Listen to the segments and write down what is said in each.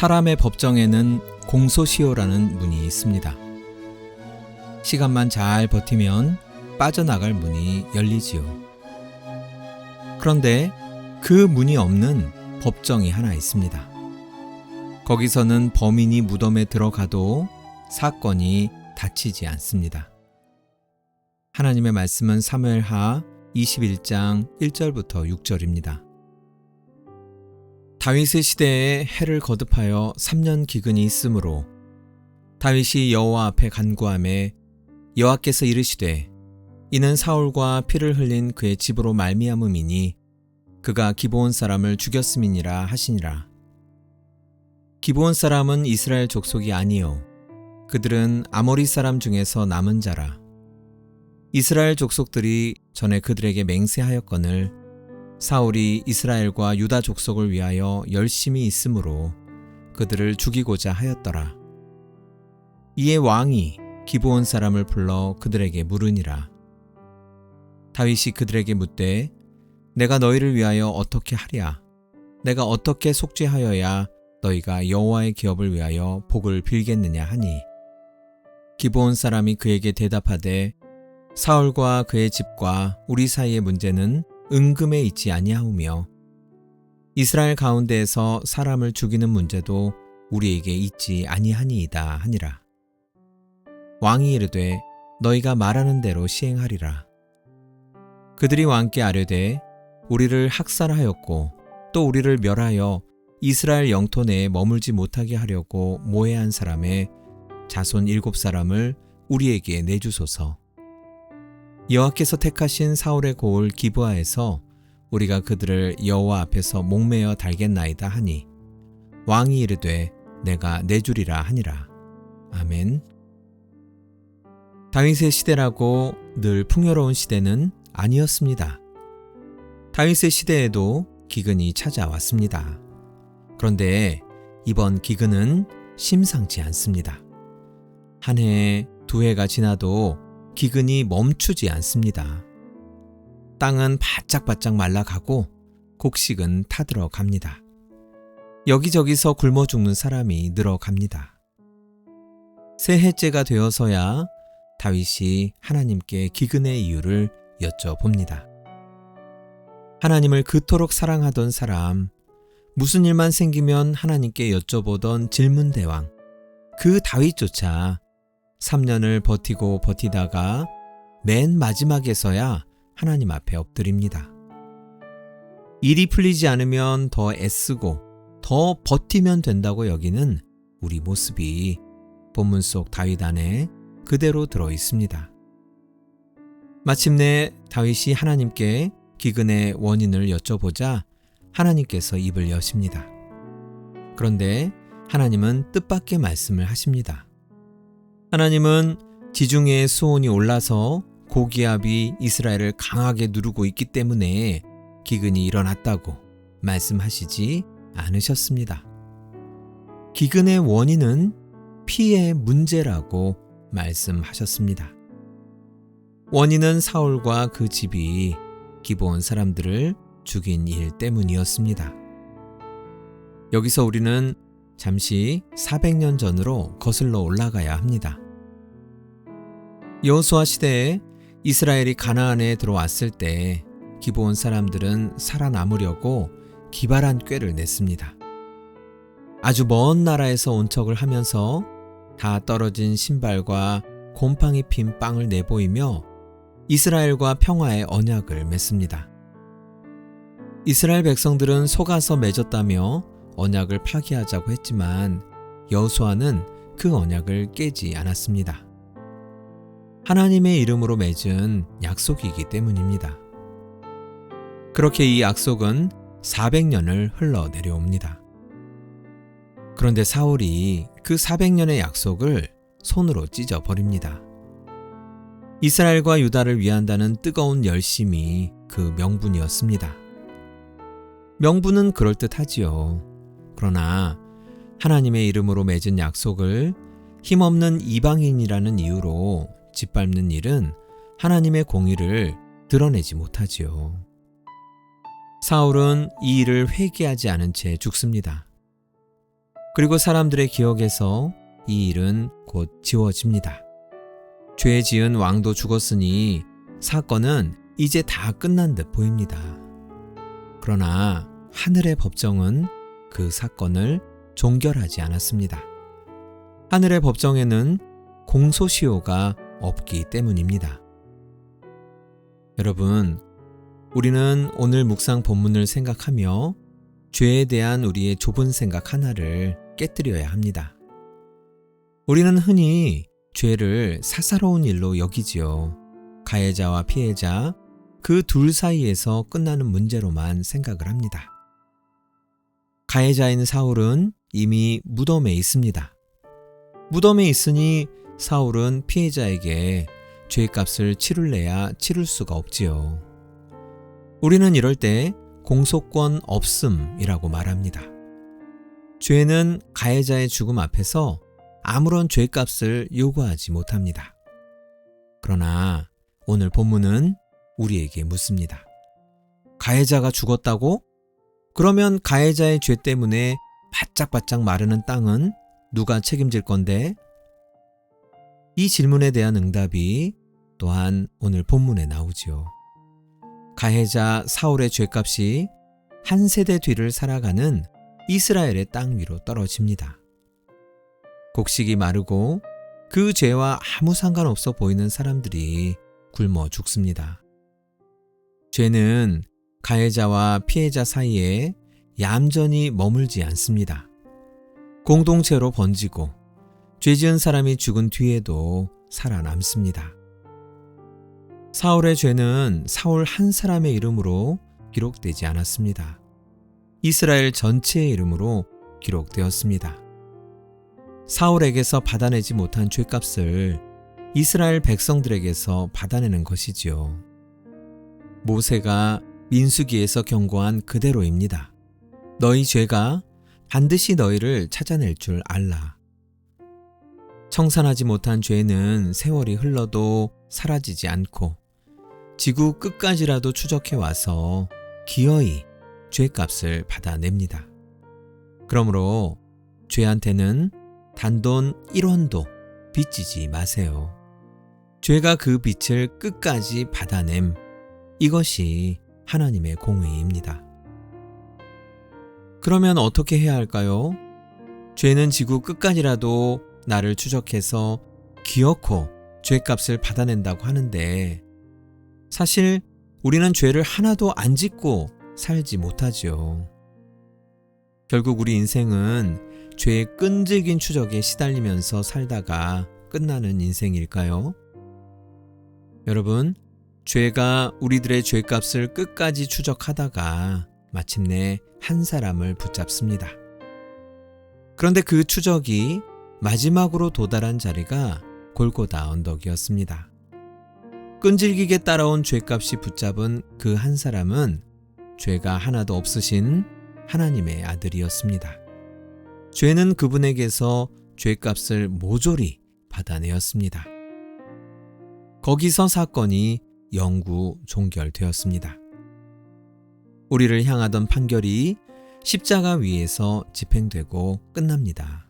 사람의 법정에는 공소시효라는 문이 있습니다. 시간만 잘 버티면 빠져나갈 문이 열리지요. 그런데 그 문이 없는 법정이 하나 있습니다. 거기서는 범인이 무덤에 들어가도 사건이 닫히지 않습니다. 하나님의 말씀은 사무엘하 21장 1절부터 6절입니다. 다윗의 시대에 해를 거듭하여 3년 기근이 있으므로 다윗이 여호와 앞에 간구하매 여호와께서 이르시되 이는 사울과 피를 흘린 그의 집으로 말미암음이니 그가 기브온 사람을 죽였음이니라 하시니라. 기브온 사람은 이스라엘 족속이 아니요 그들은 아모리 사람 중에서 남은 자라. 이스라엘 족속들이 전에 그들에게 맹세하였거늘 사울이 이스라엘과 유다 족속을 위하여 열심히 있으므로 그들을 죽이고자 하였더라. 이에 왕이 기브온 사람을 불러 그들에게 물으니라. 다윗이 그들에게 묻되 내가 너희를 위하여 어떻게 하랴? 내가 어떻게 속죄하여야 너희가 여호와의 기업을 위하여 복을 빌겠느냐 하니 기브온 사람이 그에게 대답하되 사울과 그의 집과 우리 사이의 문제는 은금에 있지 아니하오며 이스라엘 가운데에서 사람을 죽이는 문제도 우리에게 있지 아니하니이다 하니라. 왕이 이르되 너희가 말하는 대로 시행하리라. 그들이 왕께 아뢰되 우리를 학살하였고 또 우리를 멸하여 이스라엘 영토 내에 머물지 못하게 하려고 모해한 사람의 자손 7사람을 우리에게 내주소서. 여호와께서 택하신 사울의 고을 기브아에서 우리가 그들을 여호와 앞에서 목매어 달겠나이다 하니 왕이 이르되 내가 내주리라 하니라. 아멘. 다윗의 시대라고 늘 풍요로운 시대는 아니었습니다. 다윗의 시대에도 기근이 찾아왔습니다. 그런데 이번 기근은 심상치 않습니다. 한 해, 2해가 지나도 기근이 멈추지 않습니다. 땅은 바짝바짝 말라가고 곡식은 타들어갑니다. 여기저기서 굶어 죽는 사람이 늘어갑니다. 새해째가 되어서야 다윗이 하나님께 기근의 이유를 여쭤봅니다. 하나님을 그토록 사랑하던 사람, 무슨 일만 생기면 하나님께 여쭤보던 질문대왕, 그 다윗조차 3년을 버티고 버티다가 맨 마지막에서야 하나님 앞에 엎드립니다. 일이 풀리지 않으면 더 애쓰고 더 버티면 된다고 여기는 우리 모습이 본문 속 다윗 안에 그대로 들어 있습니다. 마침내 다윗이 하나님께 기근의 원인을 여쭤보자 하나님께서 입을 여십니다. 그런데 하나님은 뜻밖의 말씀을 하십니다. 하나님은 지중해의 수온이 올라서 고기압이 이스라엘을 강하게 누르고 있기 때문에 기근이 일어났다고 말씀하시지 않으셨습니다. 기근의 원인은 피의 문제라고 말씀하셨습니다. 원인은 사울과 그 집이 기브온 사람들을 죽인 일 때문이었습니다. 여기서 우리는 잠시 400년 전으로 거슬러 올라가야 합니다. 여호수아 시대에 이스라엘이 가나안에 들어왔을 때 기브온 사람들은 살아남으려고 기발한 꾀를 냈습니다. 아주 먼 나라에서 온 척을 하면서 다 떨어진 신발과 곰팡이 핀 빵을 내보이며 이스라엘과 평화의 언약을 맺습니다. 이스라엘 백성들은 속아서 맺었다며 언약을 파기하자고 했지만 여호수아는 그 언약을 깨지 않았습니다. 하나님의 이름으로 맺은 약속이기 때문입니다. 그렇게 이 약속은 400년을 흘러내려옵니다. 그런데 사울이 그 400년의 약속을 손으로 찢어버립니다. 이스라엘과 유다를 위한다는 뜨거운 열심이 그 명분이었습니다. 명분은 그럴듯하지요. 그러나 하나님의 이름으로 맺은 약속을 힘없는 이방인이라는 이유로 짓밟는 일은 하나님의 공의를 드러내지 못하지요. 사울은 이 일을 회개하지 않은 채 죽습니다. 그리고 사람들의 기억에서 이 일은 곧 지워집니다. 죄 지은 왕도 죽었으니 사건은 이제 다 끝난 듯 보입니다. 그러나 하늘의 법정은 그 사건을 종결하지 않았습니다. 하늘의 법정에는 공소시효가 없기 때문입니다. 여러분, 우리는 오늘 묵상 본문을 생각하며 죄에 대한 우리의 좁은 생각 하나를 깨뜨려야 합니다. 우리는 흔히 죄를 사사로운 일로 여기지요. 가해자와 피해자, 그 둘 사이에서 끝나는 문제로만 생각을 합니다. 가해자인 사울은 이미 무덤에 있습니다. 무덤에 있으니 사울은 피해자에게 죄값을 치룰래야 치룰 수가 없지요. 우리는 이럴 때 공소권 없음이라고 말합니다. 죄는 가해자의 죽음 앞에서 아무런 죄값을 요구하지 못합니다. 그러나 오늘 본문은 우리에게 묻습니다. 가해자가 죽었다고? 그러면 가해자의 죄 때문에 바짝바짝 마르는 땅은 누가 책임질 건데? 이 질문에 대한 응답이 또한 오늘 본문에 나오지요. 가해자 사울의 죄값이 한 세대 뒤를 살아가는 이스라엘의 땅 위로 떨어집니다. 곡식이 마르고 그 죄와 아무 상관없어 보이는 사람들이 굶어 죽습니다. 죄는 가해자와 피해자 사이에 얌전히 머물지 않습니다. 공동체로 번지고 죄 지은 사람이 죽은 뒤에도 살아남습니다. 사울의 죄는 사울 한 사람의 이름으로 기록되지 않았습니다. 이스라엘 전체의 이름으로 기록되었습니다. 사울에게서 받아내지 못한 죄값을 이스라엘 백성들에게서 받아내는 것이지요. 모세가 민수기에서 경고한 그대로입니다. 너희 죄가 반드시 너희를 찾아낼 줄 알라. 청산하지 못한 죄는 세월이 흘러도 사라지지 않고 지구 끝까지라도 추적해 와서 기어이 죄값을 받아냅니다. 그러므로 죄한테는 단돈 1원도 빚지지 마세요. 죄가 그 빚을 끝까지 받아냄, 이것이 하나님의 공의입니다. 그러면 어떻게 해야 할까요? 죄는 지구 끝까지라도 나를 추적해서 기어코 죄값을 받아낸다고 하는데 사실 우리는 죄를 하나도 안 짓고 살지 못하지요. 결국 우리 인생은 죄의 끈질긴 추적에 시달리면서 살다가 끝나는 인생일까요? 여러분, 죄가 우리들의 죄값을 끝까지 추적하다가 마침내 한 사람을 붙잡습니다. 그런데 그 추적이 마지막으로 도달한 자리가 골고다 언덕이었습니다. 끈질기게 따라온 죄값이 붙잡은 그 한 사람은 죄가 하나도 없으신 하나님의 아들이었습니다. 죄는 그분에게서 죄값을 모조리 받아내었습니다. 거기서 사건이 영구 종결되었습니다. 우리를 향하던 판결이 십자가 위에서 집행되고 끝납니다.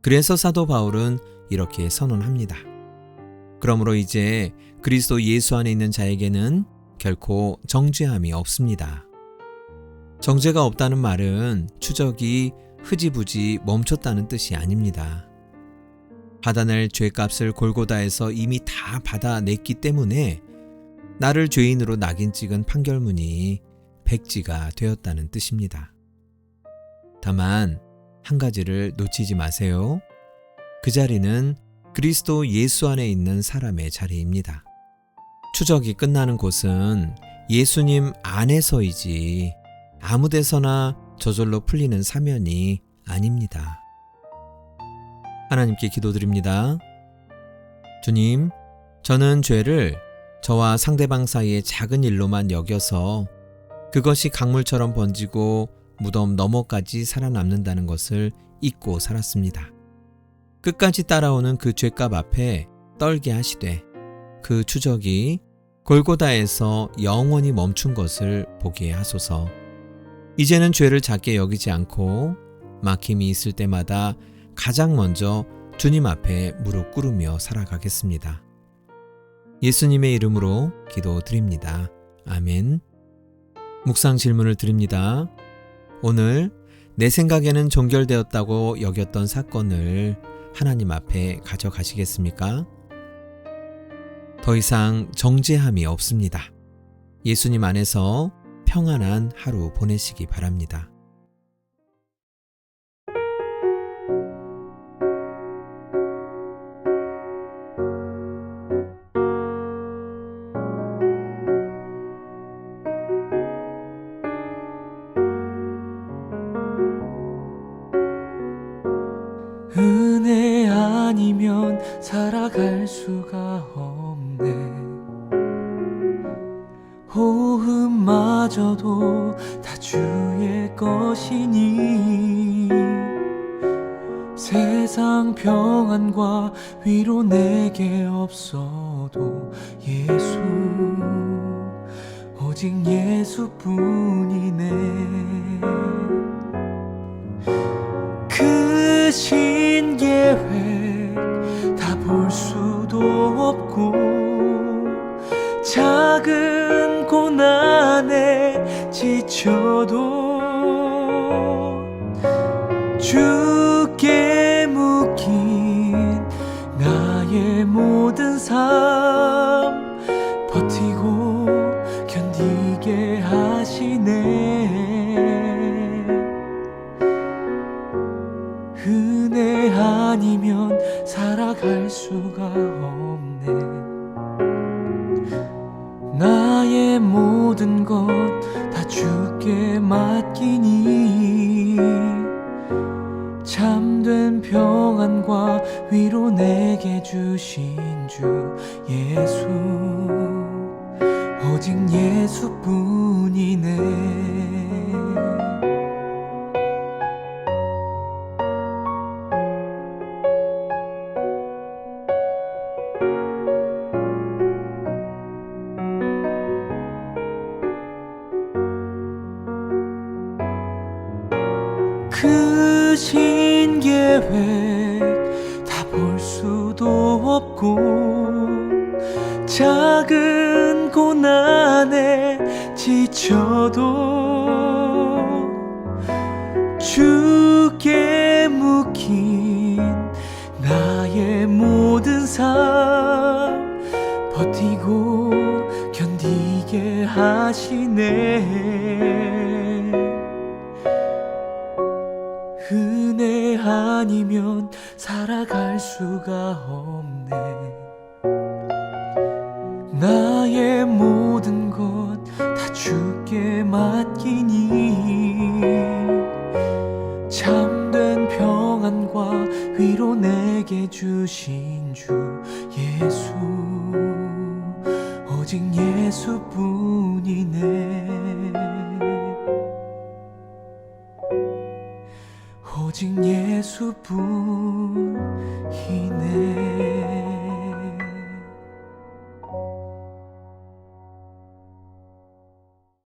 그래서 사도 바울은 이렇게 선언합니다. 그러므로 이제 그리스도 예수 안에 있는 자에게는 결코 정죄함이 없습니다. 정죄가 없다는 말은 추적이 흐지부지 멈췄다는 뜻이 아닙니다. 받아낼 죄값을 골고다에서 이미 다 받아냈기 때문에 나를 죄인으로 낙인 찍은 판결문이 백지가 되었다는 뜻입니다. 다만 한 가지를 놓치지 마세요. 그 자리는 그리스도 예수 안에 있는 사람의 자리입니다. 추적이 끝나는 곳은 예수님 안에서이지 아무 데서나 저절로 풀리는 사면이 아닙니다. 하나님께 기도드립니다. 주님, 저는 죄를 저와 상대방 사이의 작은 일로만 여겨서 그것이 강물처럼 번지고 무덤 너머까지 살아남는다는 것을 잊고 살았습니다. 끝까지 따라오는 그 죄값 앞에 떨게 하시되 그 추적이 골고다에서 영원히 멈춘 것을 보게 하소서. 이제는 죄를 작게 여기지 않고 막힘이 있을 때마다 가장 먼저 주님 앞에 무릎 꿇으며 살아가겠습니다. 예수님의 이름으로 기도드립니다. 아멘. 묵상 질문을 드립니다. 오늘 내 생각에는 종결되었다고 여겼던 사건을 하나님 앞에 가져가시겠습니까? 더 이상 정죄함이 없습니다. 예수님 안에서 평안한 하루 보내시기 바랍니다. 은혜 아니면 살아갈 수가 없네. 호흡마저도 다 주의 것이니 세상 평안과 위로 내게 없어도 예수, 오직 예수뿐이네. 크신 계획 다 볼 수도 없고 작은 고난에 지쳐도 주께 묶인 나의 모든 삶 버티고 견디게 하시네. 은혜 아니면 살아갈 수가 없네. 나의 모든 것 다 주께 맡기니 참된 평안과 위로 내게 주신 주 예수, 오직 예수뿐이네. 크신 계획 다 볼 수도 없고 작은 고난에 지쳐도 주께 묶인 나의 모든 삶 버티고 견디게 하시네. 은혜 아니면 살아갈 수가 없네. 나의 모든 것 다 주께 맡기니 참된 평안과 위로 내게 주신 주 예수, 오직 예수뿐이네. 오직 예수뿐이네.